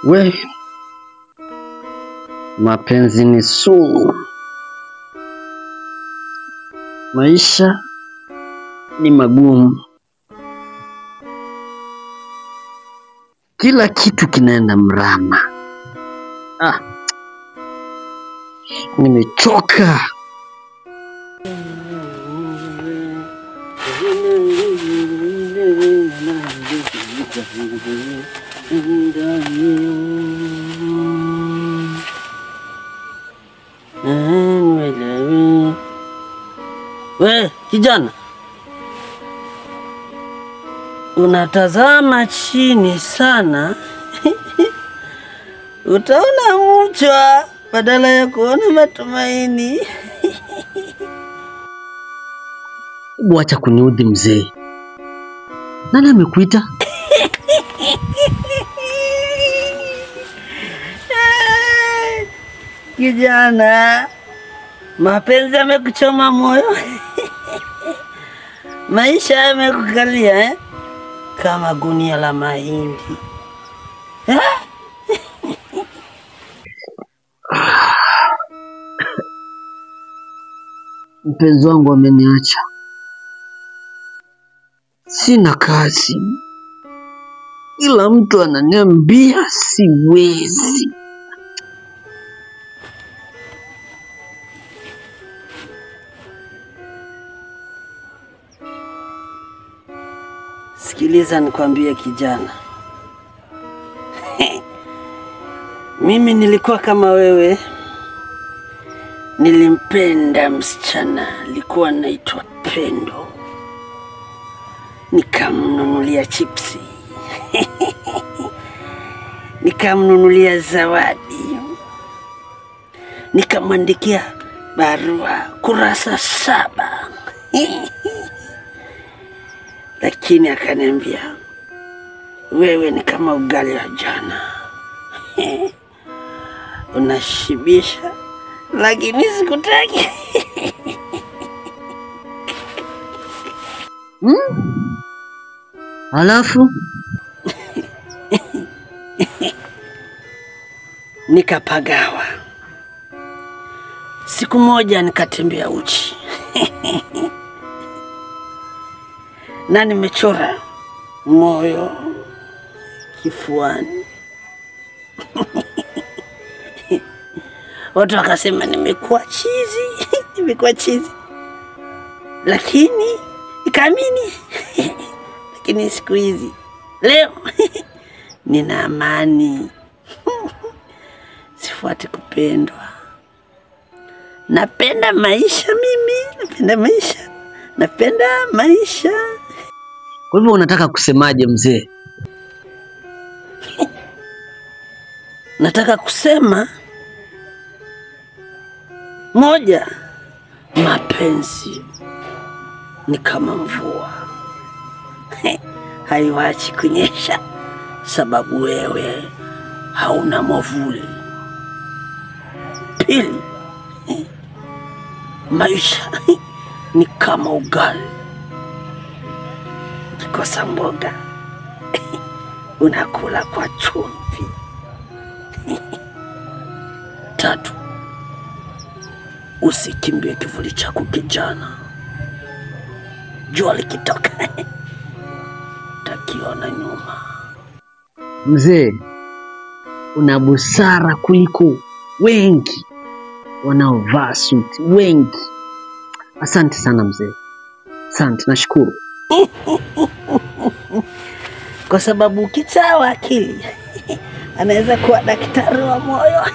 We, mapenzi ni sumu. Maisha ni magumu. Kila kitu kinaenda mrama. Nimechoka. We, kijana. Unatazama chini sana. Utaona mchwa badala ya kuona matumaini. Hebu acha kuniudhi mzee. Nani amekuita? Kijana, mapenzi yamekuchoma moyo. Maisha yamekukalia kama gunia la mahindi. Mpenzi wangu ameniacha. Sina kazi. Kila mtu ananiambia siwezi. Sikiliza nikwambie kijana. Mimi nilikuwa kama wewe. Nilimpenda msichana, alikuwa anaitwa Pendo. Nikamnunulia chipsi. Nikamnunulia zawadi. Nikamwandikia barua kurasa 7. Lakini akaniambia, wewe ni kama ugali wa jana. Unashibisha, lakini sikutaki. Alafu nikapagawa. Siku moja nikatembea uchi. Na nimechora moyo kifuani. Watu wakasema nimekuwa chizi. Lakini nikaamini. Lakini siku hizi leo nina amani. Sifuati kupendwa. Napenda maisha mimi, napenda maisha. Kwa hivyo unataka kusemaje mzee? Nataka kusema moja, mapenzi ni kama mvua. Haiwachi kunyesha sababu wewe hauna mwavuli. Pili, maisha ni kama ugali. Ukikosa mboga unakula kwa chumvi. 3, usikimbie kivuli chako kijana. Jua likitoka takiona nyuma. Mzee, una busara kuliko wengi wanaovaa suti wengi. Asante sana mzee. Asante, nashukuru. Kwa sababu ukichawa akili anaweza kuwa daktari wa moyo.